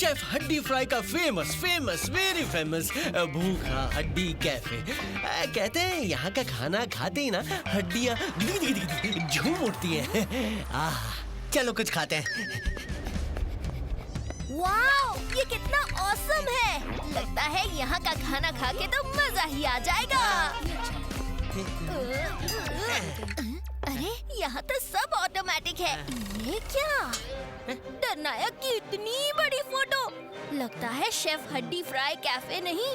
Chef हड्डी fry का famous famous very famous भूखा हड्डी कैफे। कहते हैं यहाँ का खाना खाते ही ना हड्डियाँ झूम उठती हैं। चलो कुछ खाते हैं। वाओ, ये कितना ऑसम है। लगता है यहाँ का खाना खा के तो मजा ही आ जाएगा। अरे यहाँ तो सब ऑटोमेटिक है। ये क्या? डरनायक की इतनी बड़ी फोटो। लगता है शेफ हड्डी फ्राई कैफे नहीं,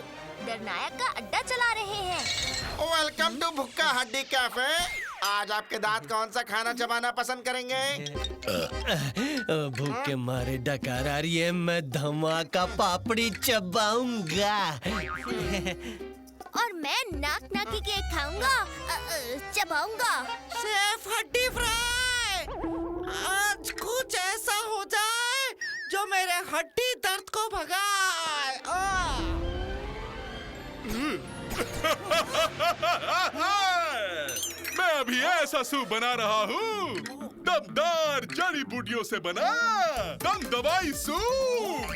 डरनायक का अड्डा चला रहे हैं। वेलकम टू भुक्का हड्डी कैफे। आज आपके दांत कौन सा खाना चबाना पसंद करेंगे? भूख के मारे डकार आ रही है, मैं धमाका पापड़ी चबाऊंगा। और मैं नाक नाकी केक खाऊंगा, चबाऊंगा। शेफ हड्डी फ्राई, आज कुछ ऐसा हो जाए जो मेरे हड्डी दर्द को भगाए। मैं अभी ऐसा सूप बना रहा हूँ, दमदार जड़ी बूटियों से बना दम दवाई सूप।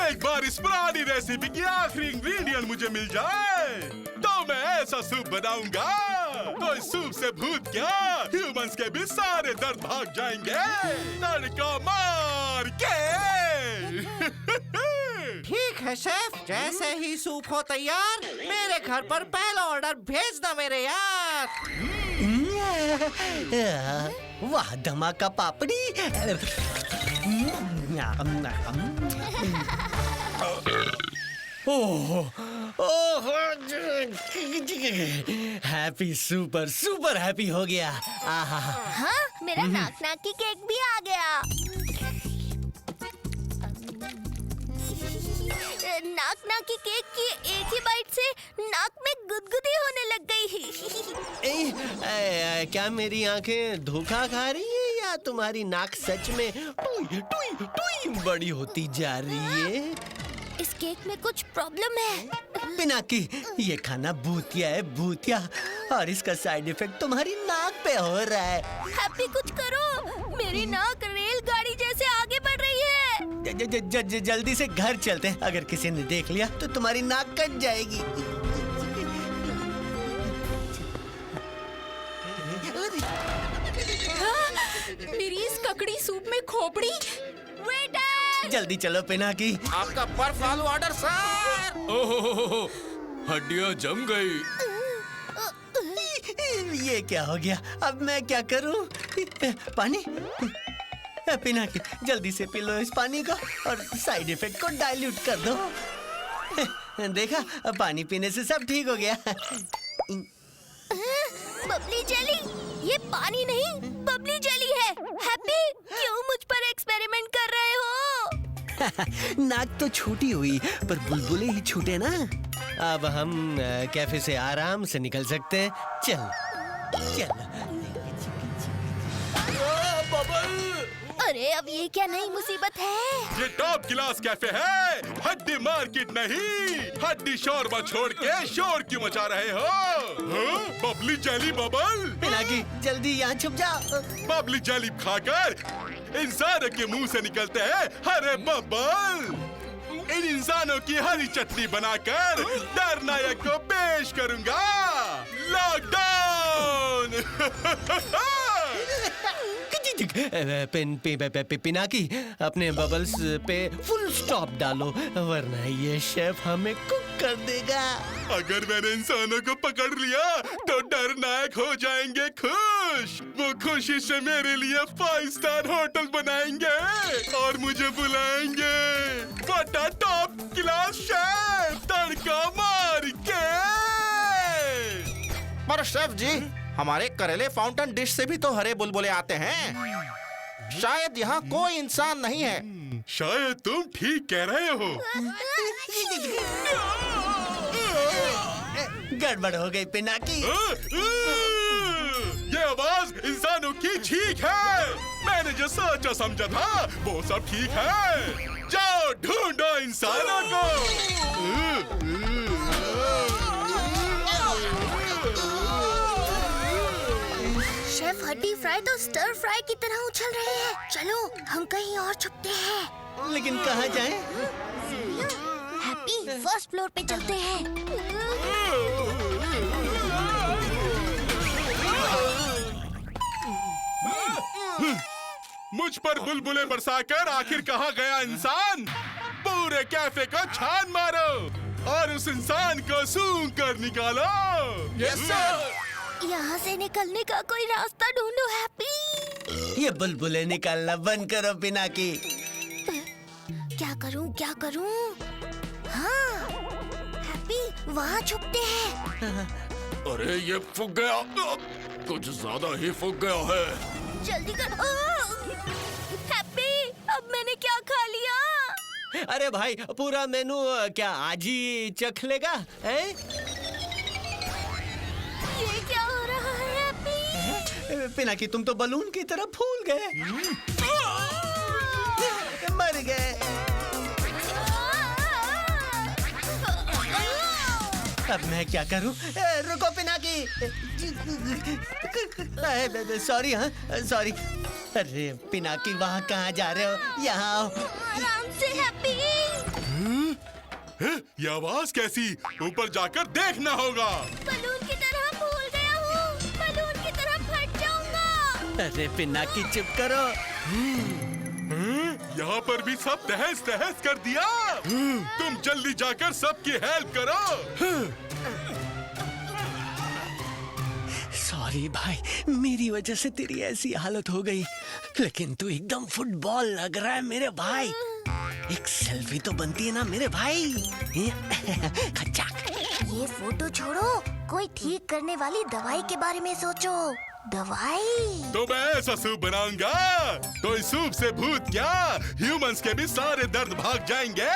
एक बार इस पुरानी रेसिपी की आखिरी इंग्रेडिएंट मुझे मिल जाए तो मैं ऐसा सूप बनाऊंगा तो इस सूप से भूत क्या ह्यूमंस के भी सारे दर्द भाग जाएंगे। तड़का मार के। ठीक है शेफ, जैसे ही सूप हो तैयार मेरे घर पर पहला ऑर्डर भेजना मेरे यार। वाह धमाका पापड़ी। हैप्पी, सुपर सुपर हैप्पी हो गया। हाँ, मेरा नाक नाकी केक भी आ गया। नाक नाकी केक की एक ही बाइट से नाक में गुदगुदी होने लग गई। क्या मेरी आंखें धोखा खा रही है या तुम्हारी नाक सच में टुई टुई टुई बड़ी होती जा रही है? इस केक में कुछ प्रॉब्लम है। पिनाकी, ये खाना भूतिया है, भूतिया, और इसका साइड इफेक्ट तुम्हारी नाक पे हो रहा है। हैप्पी कुछ करो, मेरी नाक रेलगाड़ी जैसे आगे बढ़ रही है। जल्दी से घर चलते हैं, अगर किसी ने देख लिया तो तुम्हारी नाक कट जाएगी। मेरी इस ककड़ी सूप में खोपड़ी। वेटर, जल्दी चलो पिनाकी। आपका बर्फ आलू ऑर्डर सर। ओहो, हड्डियां जम गई। ये क्या हो गया? अब मैं क्या करूं? पानी? पिनाकी, जल्दी से पी लो इस पानी को और साइड इफेक्ट को डाइल्यूट कर दो। देखा, पानी पीने से सब ठीक हो गया। बबली जेली, ये पानी नहीं बबली जेली है। हैप्पी, क्यों मुझ पर एक्सपेरिमेंट कर रहे हो? नाक तो छोटी हुई पर बुलबुले ही छूटे ना। अब हम कैफे से आराम से निकल सकते हैं। चल चल। अरे अब ये क्या नई मुसीबत है? ये टॉप क्लास कैफे है, हड्डी मार्केट नहीं। हड्डी शोरबा छोड़ के शोर क्यों मचा रहे हो? हाँ? Babli jelly bubble. पिनाकी, जल्दी यहाँ छुप जाओ। बबली जेली खाकर इंसानों के मुंह से निकलते हैं हरे बबल। इन इंसानों की हरी चटनी बनाकर डरनायक को पेश करूंगा। लॉकडाउन। पिनाकी, अपने बबल्स पे फुल स्टॉप डालो वरना ये शेफ हमें कुक कर देगा। अगर मैंने इंसानों को पकड़ लिया तो डरनायक हो जाएंगे खुश। वो खुशी से मेरे लिए 5 स्टार होटल बनाएंगे और मुझे बुलाएंगे what a top class chef, तड़का मार के। पर शेफ जी, हमारे करेले फाउंटेन डिश से भी तो हरे बुलबुले आते हैं। शायद यहाँ कोई इंसान नहीं है। शायद तुम ठीक कह रहे हो। गड़बड़ हो गई पिनाकी। ये आवाज इंसानों की ठीक है। मैंने जो सोचा समझा था वो सब ठीक है। जाओ ढूंढो इंसानों को। शेफ हड्डी फ्राई तो स्टर फ्राई की तरह उछल रहे हैं। चलो हम कहीं और छुपते हैं। लेकिन कहाँ जाएं? हैप्पी फर्स्ट फ्लोर पे चलते हैं। मुझ पर बुलबुलें बरसाकर आखिर कहाँ गया इंसान? पूरे कैफे को छान मारो और उस इंसान को सूंघ कर निकालो। Yes sir. यहाँ से निकलने का कोई रास्ता ढूंढो हैप्पी। ये बुलबुलें निकालना बंद करो पिनाकी। क्या करूँ क्या करूँ? हाँ हैप्पी वहाँ छुपते हैं। अरे ये फूक गया, कुछ ज्यादा ही फूक गया है। जल्दी कर। हैप्पी अब मैंने क्या खा लिया? अरे भाई पूरा मेनू क्या आज ही चख लेगा? हैं? ये क्या हो रहा है हैप्पी? पिनाकी तुम तो बलून की तरह फूल गए। मर गए। अब मैं क्या करूं? रुको पिनाकी। सॉरी। हाँ सॉरी। अरे पिनाकी वहाँ कहाँ जा रहे हो? यहाँ आओ। आराम से हैप्पी। ये आवाज कैसी? ऊपर जाकर देखना होगा। बलून की तरह फूल गया हूँ। बलून की तरह फट जाऊंगा। अरे पिनाकी चुप करो। यहाँ पर भी सब तहस तहस कर दिया। तुम जल्दी जाकर सबकी हेल्प करो। सॉरी भाई, मेरी वजह से तेरी ऐसी हालत हो गई। लेकिन तू एकदम फुटबॉल लग रहा है मेरे भाई। एक सेल्फी तो बनती है ना मेरे भाई। खचाक। ये फोटो छोड़ो, कोई ठीक करने वाली दवाई के बारे में सोचो। दवाई? तो मैं ऐसा सूप बनाऊंगा, तो इस सूप से भूत क्या ह्यूमंस के भी सारे दर्द भाग जाएंगे।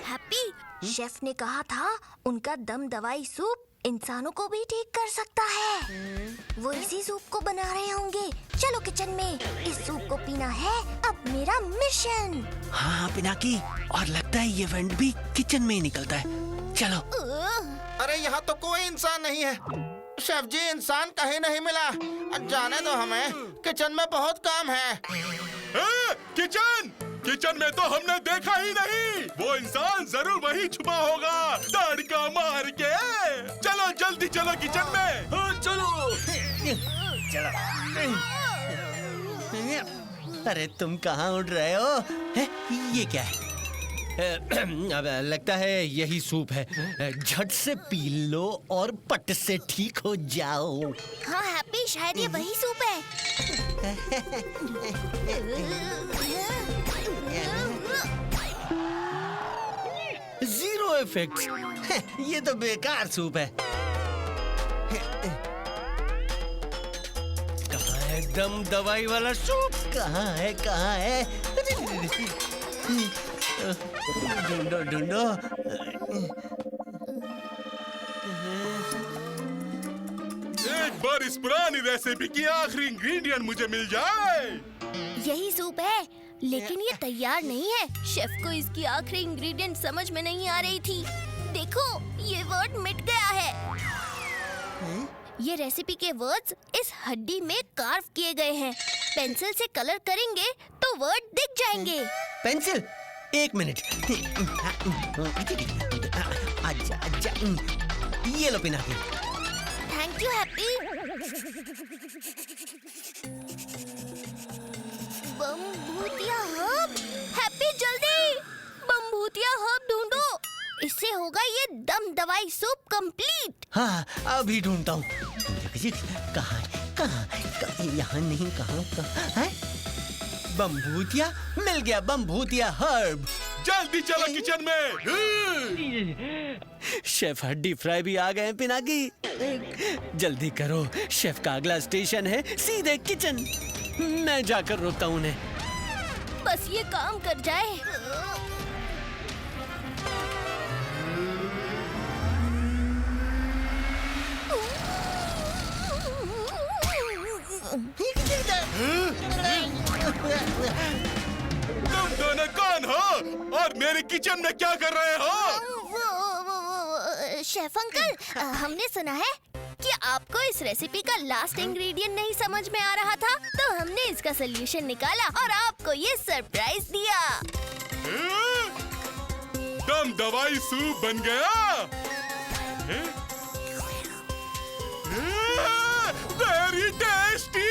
हैप्पी शेफ ने कहा था उनका दम दवाई सूप इंसानों को भी ठीक कर सकता है। वो इसी सूप को बना रहे होंगे। चलो किचन में, इस सूप को पीना है अब मेरा मिशन। हाँ पिनाकी, और लगता है ये वेंट भी किचन में ही निकलता है। चलो। अरे यहाँ तो कोई इंसान नहीं है। शेफ जी इंसान कहीं नहीं मिला। जाने दो हमें, किचन में बहुत काम है। किचन में तो हमने देखा ही नहीं। वो इंसान जरूर वहीं छुपा होगा, तड़का मार के। चलो जल्दी चलो किचन में। चलो। अरे तुम कहाँ उड़ रहे हो? है? ये क्या है? अब लगता है यही सूप है। झट से पी लो और पट से ठीक हो जाओ। हाँ हैप्पी, शायद ये वही सूप है। Zero effects. ये तो बेकार सूप है। कहाँ है दम दवाई वाला सूप? कहाँ है कहाँ है? ढूंढो ढूंढो। एक बार इस पुरानी रेसिपी की आखिरी इंग्रेडिएंट मुझे मिल जाए। यही सूप है, लेकिन ये तैयार नहीं है। शेफ को इसकी आखिरी इंग्रेडिएंट समझ में नहीं आ रही थी। देखो ये वर्ड मिट गया है। ये रेसिपी के वर्ड्स इस हड्डी में कार्व किए गए हैं। पेंसिल से कलर करेंगे तो वर्ड दिख जाएंगे। पेंसिल? एक मिनट। आजा आजा। ये लो पिनाकी। Thank you Happy. बमभूतिया हर्ब। हैप्पी जल्दी बमभूतिया हर्ब ढूंढो। इससे होगा ये दम दवाई सूप कंप्लीट। हाँ अभी ढूंढता हूँ। कहाँ कहाँ? यहाँ नहीं, कहाँ है? बमभूतिया मिल गया। बमभूतिया हर्ब। जल्दी चलो किचन में। शेफ हड्डी फ्राई भी आ गए हैं पिनाकी। जल्दी करो, शेफ का अगला स्टेशन है सीधे किचन। मैं जाकर रोकता हूँ उन्हें। बस ये काम कर जाए। तुम दोनों कौन हो और मेरे किचन में क्या कर रहे हो? शेफ अंकल, हमने सुना है कि आपको इस रेसिपी का लास्ट इंग्रेडिएंट नहीं समझ में आ रहा था, तो हमने इसका सोल्यूशन निकाला और आपको ये सरप्राइज दिया। दम दवाई सूप बन गया। Very tasty.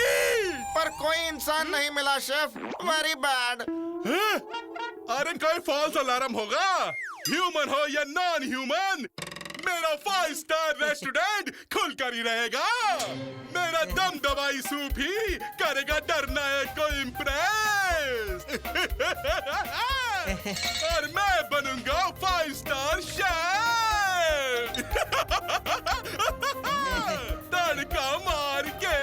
पर कोई इंसान नहीं मिला शेफ, वेरी बैड। अरे कोई फॉल्स अलार्म होगा। ह्यूमन हो या नॉन ह्यूमन, मेरा 5 स्टार रेस्टोरेंट खुलकर ही रहेगा। मेरा दम दवाई सूप ही करेगा डरनायक को इम्प्रेस। और मैं बनूंगा 5 स्टार शेफ। तड़का मार के।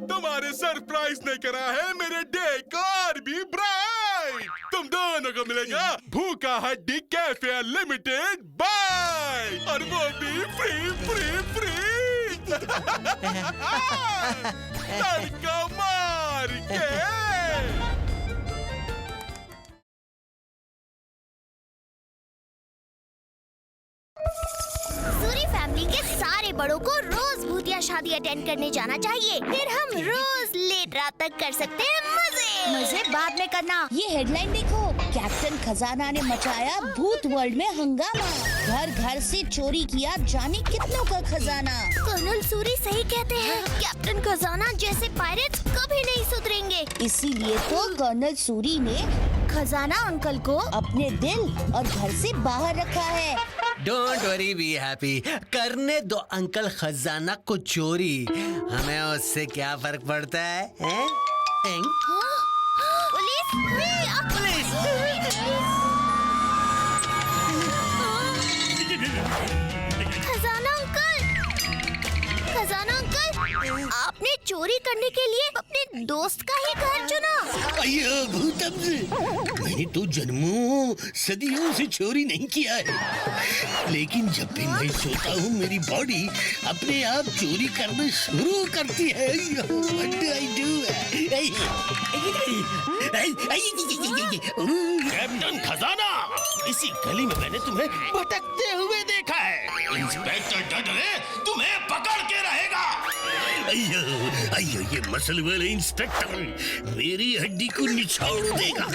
तुम्हारे सरप्राइज ने करा है मेरे डे को और भी ब्राइट। तुम दोनों को मिलेगा भूखा हड्डी कैफे लिमिटेड बाय, और वो भी फ्री फ्री फ्री। तड़का मार के। सूरी फैमिली के सारे बड़ों को रोज भूतिया शादी अटेंड करने जाना चाहिए। फिर हम रोज लेट रात तक कर सकते हैं मजे बाद में करना। ये हेडलाइन देखो, कैप्टन खजाना ने मचाया भूत वर्ल्ड में हंगामा, घर घर से चोरी किया जाने कितनों का खजाना। कर्नल सूरी सही कहते हैं, कैप्टन खजाना जैसे पायरेट्स कभी नहीं सुधरेंगे। इसीलिए तो कर्नल सूरी ने खजाना अंकल को अपने दिल और घर से बाहर रखा है। Don't worry, be happy. करने दो अंकल खजाना को चोरी, हमें उससे क्या फर्क पड़ता है, हैं? पुलिस! पुलिस! खजाना अंकल, आपने चोरी करने के लिए अपने दोस्त का ही घर चुना। अय्या भूतम, मैंने तो जन्मों सदियों से चोरी नहीं किया है, लेकिन जब भी मैं सोता हूँ मेरी बॉडी अपने आप चोरी करना शुरू करती है। What do I do? Captain खजाना, इसी गली में मैंने तुम्हें भटकते हुए देखा है। इंस्पेक्टर डडरे तुम्हें पकड़ के रहेगा। अय्यो अय्यो, ये मसल वाले इंस्पेक्टर मेरी हड्डी को निछाड़ देगा,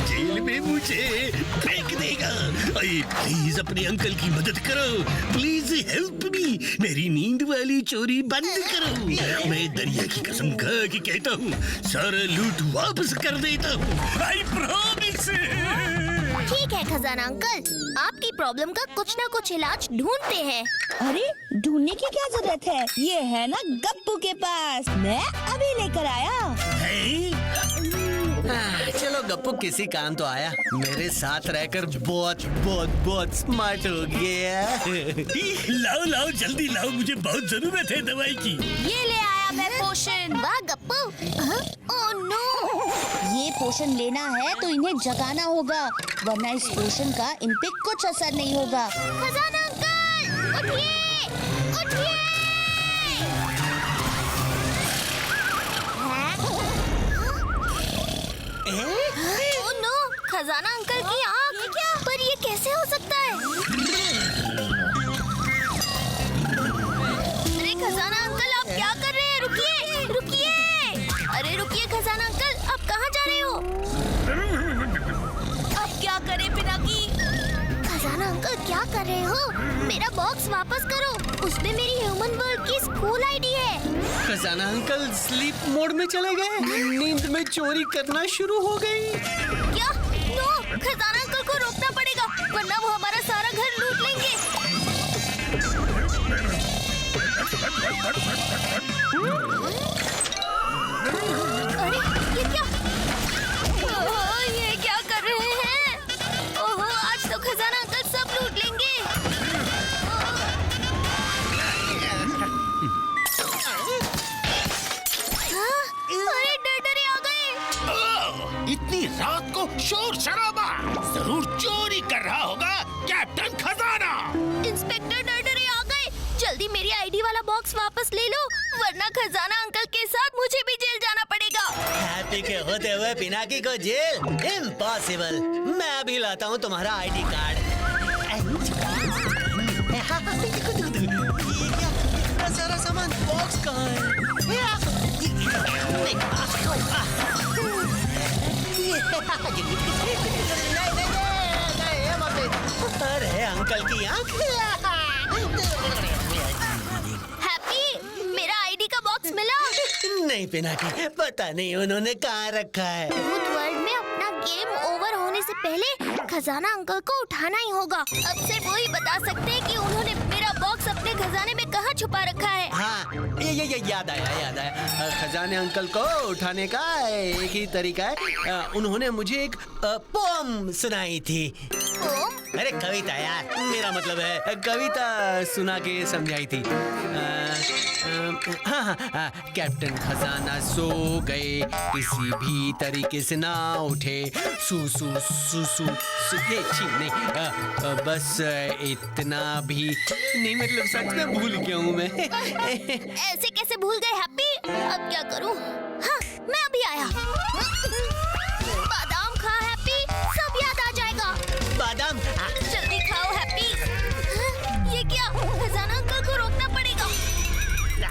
जेल में मुझे फेंक देगा। अरे प्लीज अपने अंकल की मदद करो, प्लीज हेल्प मी, मेरी नींद वाली चोरी बंद करो। मैं दरिया की कसम खा के कहता हूँ सारा लूट वापस कर देता हूँ, आई प्रॉमिस। ठीक है खजाना अंकल, आपकी प्रॉब्लम का कुछ ना कुछ इलाज ढूंढते हैं। अरे ढूंढने की क्या जरूरत है, ये है ना गप्पू के पास, मैं अभी लेकर आया। चलो गप्पू किसी काम तो आया, मेरे साथ रहकर बहुत बहुत बहुत स्मार्ट हो गया। लाओ लाओ जल्दी लाओ, मुझे बहुत जरूरत है दवाई की। ये ले आया मैं पोशन। वाह गप्पू! Oh no! ये पोशन लेना है तो इन्हें जगाना होगा, वरना इस पोशन का इन पे कुछ असर नहीं होगा। खजाना अंकल, उठिए! उठिए! Oh no! खजाना अंकल की आँख! क्या? पर ये कैसे हो सकता है? अरे खजाना अंकल, आप क्या कर रहे हैं? रुकिए! रुकिए! अरे रुकिए खजाना अंकल, आप कहाँ जा रहे हो? अब क्या करें पिनाकी? खजाना अंकल क्या कर रहे हो? मेरा बॉक्स वापस करो, उसमें मेरी ह्यूमन वर्ल्ड की स्कूल आईडी है। खजाना अंकल स्लीप मोड में चले गए, नींद में चोरी करना शुरू हो गई। क्या? नो! खजाना अंकल को रोकना पड़ेगा, वरना वो हमारा सारा घर लूट लेंगे। अरे ये क्या? ओह, ये क्या कर रहे हैं? ओह, आज तो खजाना अंकल सब लूट लेंगे। हाँ? अरे डरडरे आ गए। इतनी रात को शोर शराबा, जरूर चोरी कर रहा होगा कैप्टन खजाना। इंस्पेक्टर डरडरे आ गए, जल्दी मेरी आईडी वाला बॉक्स वापस ले लो, वरना खजाना अंकल के साथ मुझे भी जेल जाना पड़ेगा। हैप्पी के होते हुए पिनाकी को जेल? इम्पॉसिबल। मैं अभी लाता हूँ तुम्हारा आईडी कार्ड। अंकल की आंख। हैप्पी, मेरा आईडी का बॉक्स मिला। नहीं पिनाकी, पता नहीं उन्होंने कहाँ रखा है। भूत वर्ल्ड में अपना गेम ओवर होने से पहले खजाना अंकल को उठाना ही होगा। अब सिर्फ वही बता सकते हैं कि उन्होंने मेरा बॉक्स अपने खजाने में कहाँ छुपा रखा है। हाँ, ये याद आया। खजाने अंकल को उठाने का एक ही तरीका है। उन्होंने मुझे एक पोम सुनाई थी। पोम? अरे कविता यार, मेरा मतलब है कविता सुना के समझाई थी। हाँ, कैप्टन खजाना सो गए, किसी भी तरीके से ना उठे, सू सू सू सू सू, ये ठीक नहीं, बस इतना भी नहीं, मतलब सच में भूल गया हूँ मैं। ऐसे कैसे भूल गए हैप्पी? अब क्या करूँ? हाँ, मैं अभी आया। बादाम खा हैप्पी, सब याद आ जाएगा। बादाम? जल्दी खाओ हैप्पी। हाँ, ये क्या? खजाना अंकल को रोकना पड़ेगा।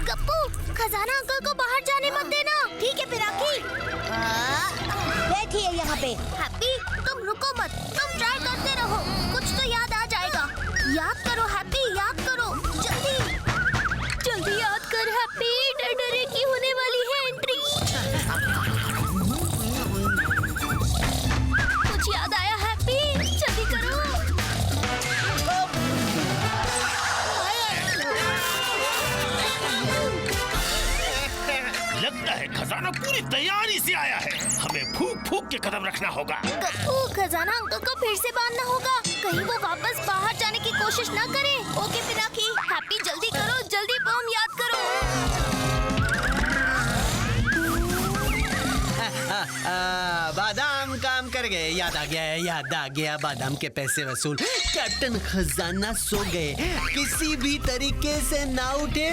गप्पू, खजाना अंकल को बाहर जाने मत देना। ठीक है पिनाकी। बैठिए यहाँ पे। हैप्पी, तुम रुको मत, तुम ट्राई करते रहो, कुछ तो याद आ जाएगा। याद करो हैप्पी, याद करो, जल्दी याद कर हैप्पी, डरे की होने वाली है एंट्री। कुछ याद आया हैप्पी, जल्दी करो। लगता है खजाना पूरी तैयारी से आया है। हमें फूक फूक के कदम रखना होगा। गप्पू, खजाना अंकल को फिर से बांधना होगा, कहीं वो वापस बाहर जाने की कोशिश ना करे। ओके पिनाकी, हैप्पी जल्दी करो, जल्दी पोम याद करो। बादाम काम कर गए, याद आ गया, बादाम के पैसे वसूल। कैप्टन खजाना सो गए, किसी भी तरीके से ना उठे,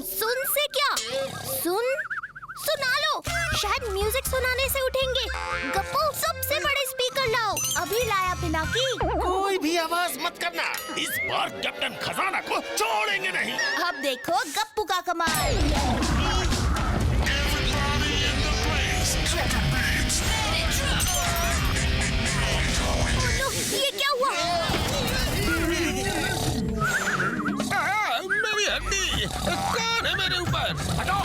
सुन से क्या? सुना लो, शायद म्यूजिक सुनाने से उठेंगे। गप्पू, सबसे बड़े स्पीकर लाओ। अभी लाया पिनाकी। कोई भी आवाज मत करना, इस बार कैप्टन खजाना को छोड़ेंगे नहीं। अब देखो गप्पू का कमाल। ये क्या हुआ? मेरी हड्डी कौन है मेरे ऊपर? हटो!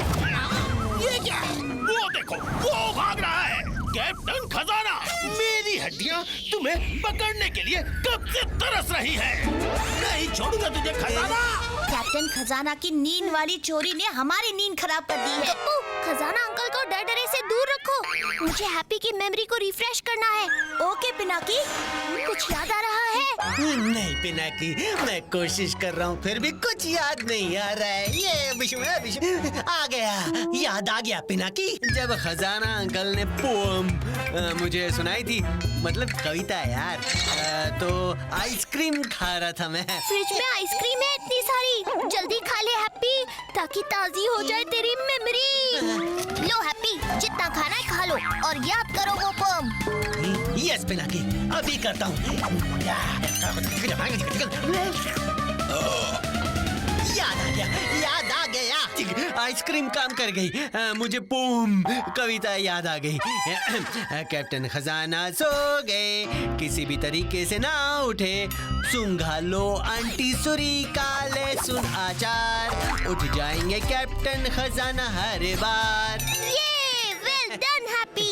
ये क्या? वो देखो, वो भाग रहा है। कैप्टन खजाना, मेरी हड्डियां तुम्हें पकड़ने के लिए कब से तरस रही है। नहीं छोड़ूंगा तुझे खजाना। कैप्टन खजाना की नींद वाली चोरी ने हमारी नींद खराब कर दी है। गप्पू, खजाना अंकल को डरे से दूर रखो। मुझे हैप्पी की मेमोरी को रिफ्रेश करना है। ओके पिनाकी, कुछ याद आ रहा है? नहीं पिनाकी, मैं कोशिश कर रहा हूँ, फिर भी कुछ याद नहीं आ रहा है। ये विष्णु आ गया, याद आ गया पिनाकी। जब खजाना अंकल ने पोम मुझे सुनाई थी, मतलब कविता यार, तो आइसक्रीम खा रहा था मैं। फ्रिज में आइसक्रीम है इतनी सारी, जल्दी खा ले हैप्पी, ताकि ताजी हो जाए तेरी मेमोरी। लो हैप्पी, जितना खाना है खा लो और याद करो वो पोम। यस पिनाकी, अभी करता हूँ। याद आ गया। आइसक्रीम काम कर गई, मुझे पोम कविता याद आ गई। कैप्टन खजाना सो गए, किसी भी तरीके से ना उठे, सुंघा लो आंटी सुरी काले सुन आचार, उठ जाएंगे कैप्टन खजाना हर बार। ये वेल डन हैप्पी।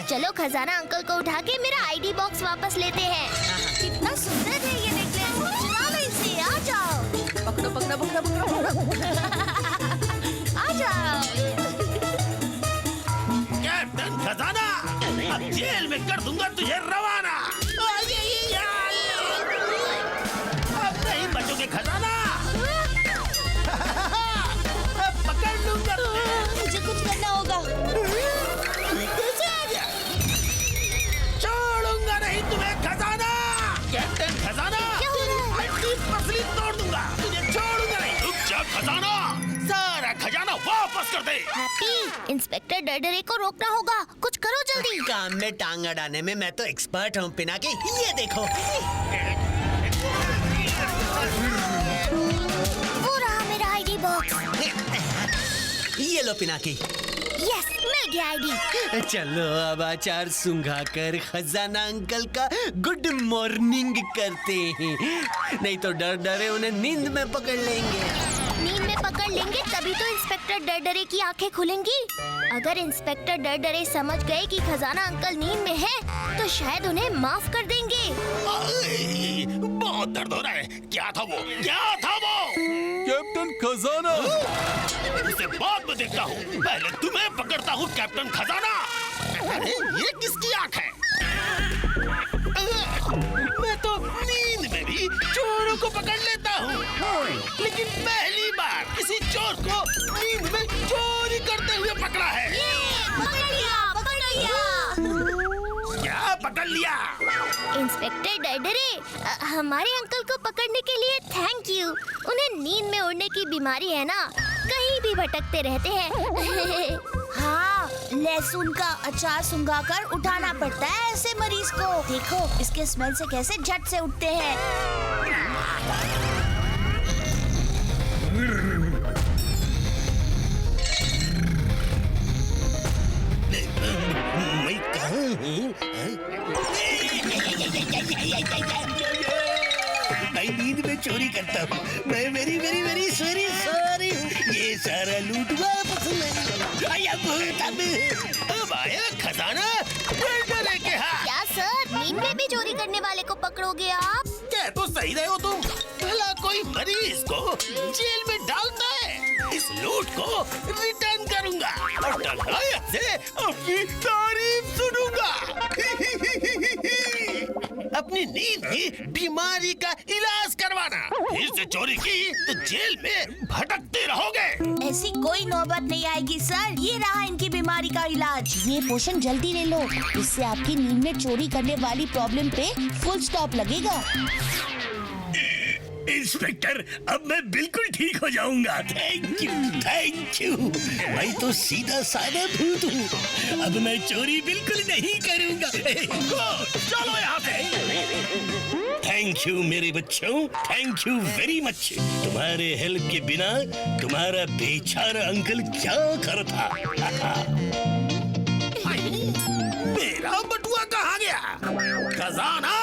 चलो खजाना अंकल को उठा के मेरा आईडी बॉक्स वापस लेते हैं। कितना सुंदर है ये नेकलेस, चुरा लो इसे। आ जाओ, पकड़ो पकड़ो पकड़ो पकड़ो। आ जाओ। कैप्टन खजाना, अब जेल में कर दूंगा तुझे रवाना। अब नहीं बचोगे खजाना। अब पकड़ लूंगा तुम्हें। मुझे कुछ करना होगा। कैसे आ गया? छोड़ूंगा नहीं तुम्हें खजाना। कैप्टन खजाना, क्या हो रहा है? हड्डी पसली तोड़ दूंगा, तुझे छोड़ूंगा नहीं। रुक जा खजाना, सारा खजाना वापस कर दे। हैप्पी, इंस्पेक्टर डरडरे को रोकना होगा, कुछ करो जल्दी। काम में टांग अड़ाने में मैं तो एक्सपर्ट हूँ पिनाकी, ये देखो। वो रहा मेरा आईडी बॉक्स। ये लो पिनाकी, यस, मिल गया आईडी। चलो अब अचार सुंघा कर खजाना अंकल का गुड मॉर्निंग करते हैं, नहीं तो डर डरे उन्हें नींद में पकड़ लेंगे। नींद में पकड़ लेंगे तभी तो इंस्पेक्टर डरडरे की आंखें खुलेंगी। अगर इंस्पेक्टर डरडरे समझ गए कि खजाना अंकल नींद में है तो शायद उन्हें माफ कर देंगे। बहुत दर्द हो रहा है। क्या था वो? कैप्टन खजाना। उसे बाद में देखता हूँ, पहले तुम्हें पकड़ता हूँ कैप्टन खजाना। अरे ये किसकी आंख है? मैं तो नींद में भी चोरों को पकड़ लेता हूँ, लेकिन पहली बार किसी चोर को नींद में चोरी करते हुए पकड़ा है। पकड़ लिया, पकड़ लिया। क्या पकड़ लिया? इंस्पेक्टर डरडरे, हमारे अंकल को पकड़ने के लिए थैंक यू। उन्हें नींद में उड़ने की बीमारी है ना, कहीं भी भटकते रहते हैं। हाँ, लहसुन का अचार सुंघा कर उठाना पड़ता है ऐसे मरीज को। देखो इसके स्मेल से कैसे झट से उठते हैं। मैं कहाँ हूँ? मैं नींद में चोरी करता हूँ। मैं very very very sorry sorry. ये सारा लूट वापस ले आया। अब आया खजाना डरडरे के हाथ। क्या सर, नींद में भी चोरी करने वाले को पकड़ोगे आप? क्या तो सही रहे हो तुम? भला कोई मरीज को जेल में डालता है? इस लूट को रिटर्न करूंगा और डरनायक से अपनी तारीफ सुनूंगा। अपनी नींद की बीमारी का इलाज करवाना। फिर से चोरी की तो जेल में भटकते रहोगे। ऐसी कोई नौबत नहीं आएगी सर। ये रहा इनकी बीमारी का इलाज। ये पोषण जल्दी ले लो, इससे आपकी नींद में चोरी करने वाली प्रॉब्लम पे फुल स्टॉप लगेगा। इंस्पेक्टर, अब मैं बिल्कुल ठीक हो जाऊंगा। Thank you, thank you. मैं तो सीधा साधा भूत हूँ। अब मैं चोरी बिल्कुल नहीं करूंगा। चलो यहाँ से। थैंक यू मेरे बच्चों, थैंक यू वेरी मच। तुम्हारे हेल्प के बिना तुम्हारा बेचारा अंकल क्या करता। मेरा बटुआ कहाँ गया? खजाना!